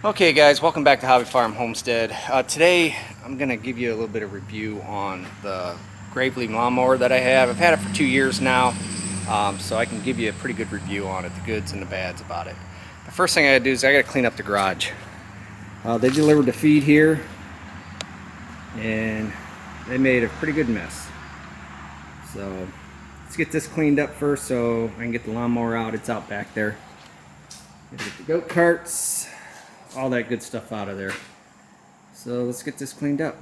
Okay guys, welcome back to Hobby Farm Homestead. Today I'm going to give you a little bit of review on the Gravely lawnmower that I have. I've had it for 2 years now, so I can give you a pretty good review on it, the goods and the bads about it. The first thing I gotta do is I gotta clean up the garage. They delivered the feed here and they made a pretty good mess. So let's get this cleaned up first so I can get the lawnmower out. It's out back there. Gotta get the goat carts, all that good stuff out of there. So let's get this cleaned up.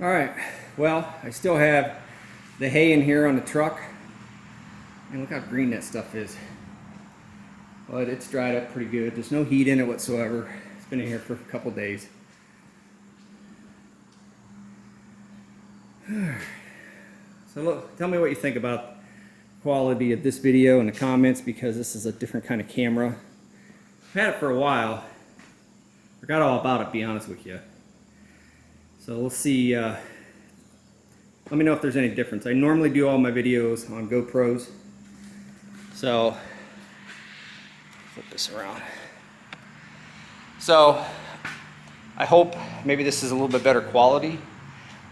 Alright, well, I still have the hay in here on the truck. And look how green that stuff is. But it's dried up pretty good. There's no heat in it whatsoever. It's been in here for a couple days. So look, tell me what you think about the quality of this video in the comments, because this is a different kind of camera. I've had it for a while. Forgot all about it, to be honest with you. So we'll see, let me know if there's any difference. I normally do all my videos on GoPros. So, flip this around. So, I hope maybe this is a little bit better quality.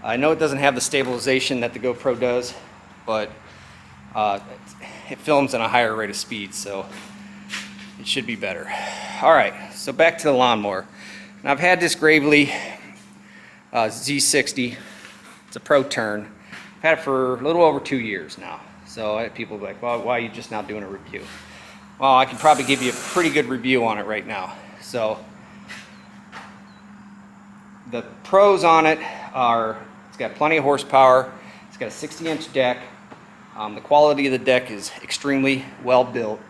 I know it doesn't have the stabilization that the GoPro does, but it films at a higher rate of speed, so it should be better. Alright, so back to the lawnmower. Now I've had this Gravely Z60. It's a Pro Turn. I've had it for a little over 2 years now. So I have people like, well, why are you just now doing a review? Well, I can probably give you a pretty good review on it right now. So the pros on it are, it's got plenty of horsepower. It's got a 60-inch deck. The quality of the deck is extremely well built.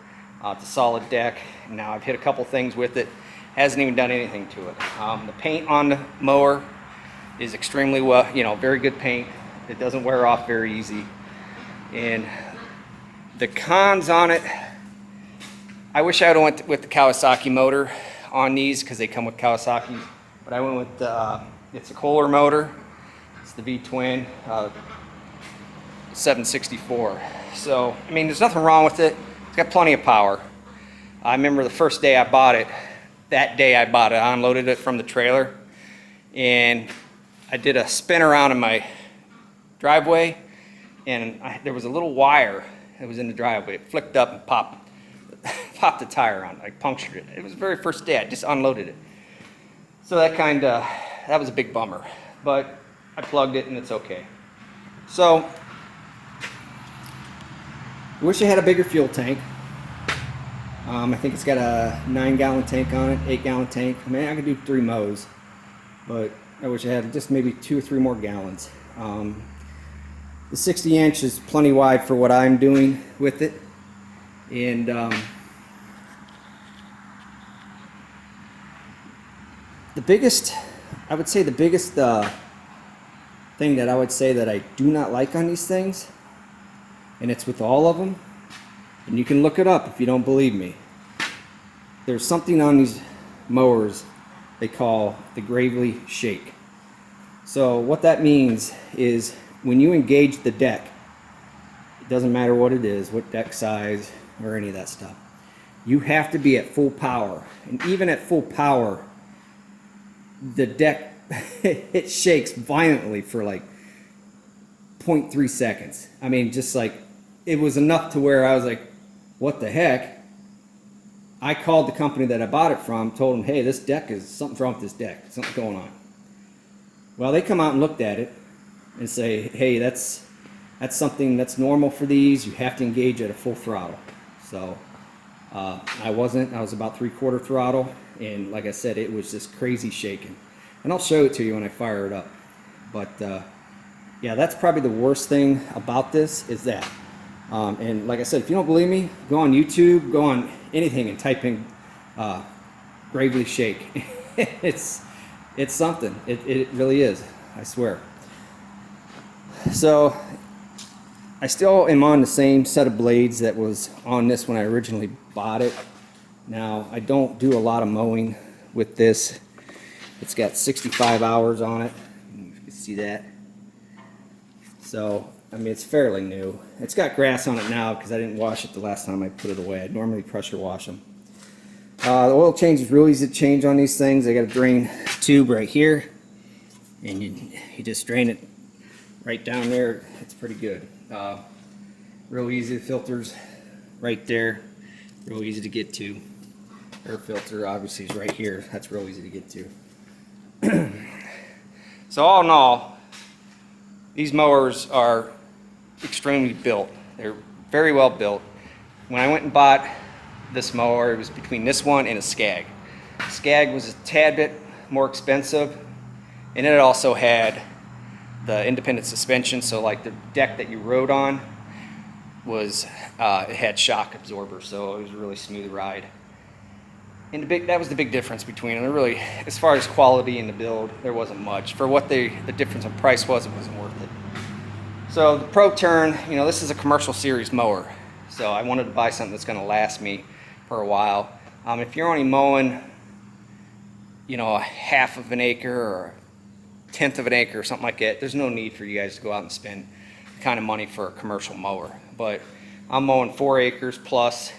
It's a solid deck. Now I've hit a couple things with it. Hasn't even done anything to it. The paint on the mower is extremely well, very good paint. It doesn't wear off very easy. And the cons on it, I wish I would have went with the Kawasaki motor on these, because they come with Kawasaki's, but I went with it's a Kohler motor. It's the V-twin 764. So I mean, there's nothing wrong with it. It's got plenty of power. I remember the first day I bought it, I unloaded it from the trailer, and I did a spin around in my driveway, and there was a little wire that was in the driveway. It flicked up and popped the tire on. I punctured it. It was the very first day. I just unloaded it. So that was a big bummer. But I plugged it and it's okay. So I wish I had a bigger fuel tank. I think it's got a 9-gallon tank on it, 8-gallon tank. I mean, I could do 3 mows, but I wish I had just maybe 2 or 3 more gallons. The 60-inch is plenty wide for what I'm doing with it. And I would say the biggest thing that I would say that I do not like on these things, and it's with all of them, and you can look it up if you don't believe me. There's something on these mowers they call the Gravely shake. So what that means is when you engage the deck, it doesn't matter what it is, what deck size or any of that stuff. you have to be at full power. And even at full power, the deck, it shakes violently for like 0.3 seconds. I mean, just like, it was enough to where I was like, what the heck? I called the company that I bought it from, told them, hey, this deck something's wrong with this deck. Something's going on. Well, they come out and looked at it and say, hey, that's something that's normal for these. You have to engage at a full throttle. So I wasn't. I was about 3/4 throttle, and like I said, it was just crazy shaking. And I'll show it to you when I fire it up. But yeah, that's probably the worst thing about this is that. And like I said, if you don't believe me, go on YouTube, go on anything, and type in Gravely Shake. it's something. It really is. I swear. So I still am on the same set of blades that was on this when I originally bought it. Now, I don't do a lot of mowing with this. It's got 65 hours on it. You can see that. So, I mean, it's fairly new. It's got grass on it now because I didn't wash it the last time I put it away. I normally pressure wash them. The oil change is real easy to change on these things. I got a drain tube right here, and you just drain it right down there. It's pretty good. Real easy. The filter's right there. Real easy to get to. Air filter obviously is right here. That's real easy to get to. So all in all, these mowers are extremely built. They're very well built. When I went and bought this mower, it was between this one and a Skag. Skag was a tad bit more expensive, and it also had the independent suspension, so like the deck that you rode on was it had shock absorber, so it was a really smooth ride. And that was the big difference between them. Really, as far as quality and the build, there wasn't much. For what the difference in price was, it wasn't worth it. So the Pro Turn, you know, this is a commercial series mower, so I wanted to buy something that's going to last me for a while. If you're only mowing, you know, a 1/2 of an acre or 1/10 of an acre or something like that, there's no need for you guys to go out and spend the kind of money for a commercial mower. But I'm mowing 4 acres plus,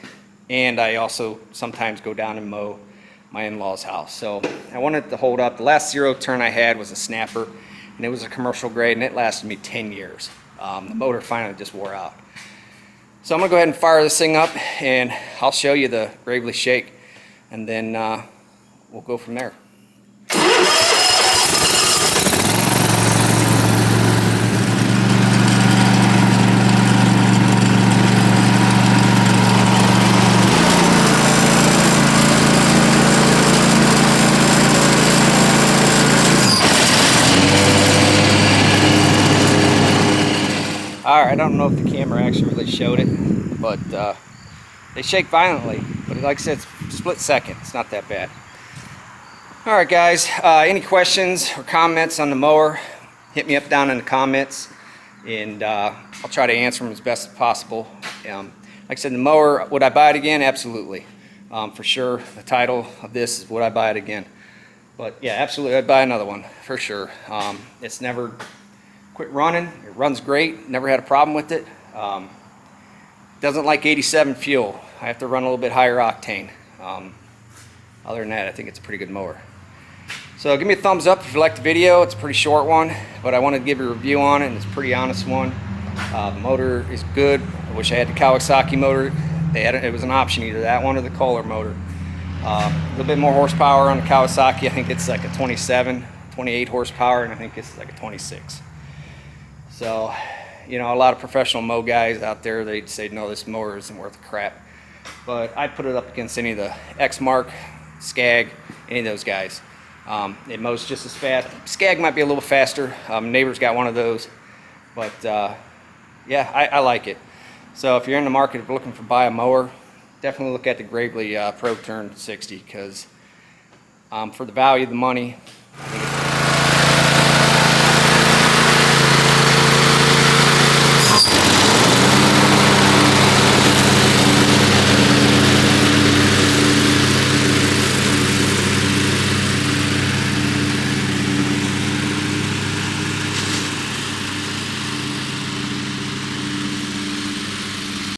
and I also sometimes go down and mow my in-laws' house. So I wanted to hold up. The last zero turn I had was a snapper, and it was a commercial grade, and it lasted me 10 years. The motor finally just wore out. So I'm gonna go ahead and fire this thing up, and I'll show you the Gravely Shake, and then we'll go from there. Alright, I don't know if the camera actually really showed it, but they shake violently. But like I said, it's split second. It's not that bad. Alright guys, any questions or comments on the mower, hit me up down in the comments, and I'll try to answer them as best as possible. Like I said, the mower, would I buy it again? Absolutely. For sure. The title of this is Would I Buy It Again? But yeah, absolutely, I'd buy another one, for sure. It's never quit running. It runs great. Never had a problem with it. Doesn't like 87 fuel. I have to run a little bit higher octane. Other than that, I think it's a pretty good mower. So give me a thumbs up if you liked the video. It's a pretty short one, but I wanted to give you a review on it, and it's a pretty honest one. The motor is good. I wish I had the Kawasaki motor. It was an option, either that one or the Kohler motor. A little bit more horsepower on the Kawasaki. I think it's like a 27, 28 horsepower, and I think it's like a 26. So, you know, a lot of professional mow guys out there, they'd say, no, this mower isn't worth a crap. But I'd put it up against any of the X-Mark, Skag, any of those guys. It mows just as fast. Skag might be a little faster. Neighbor's got one of those. But, yeah, I like it. So if you're in the market of looking for buy a mower, definitely look at the Gravely Pro Turn 60, because for the value of the money, I think it's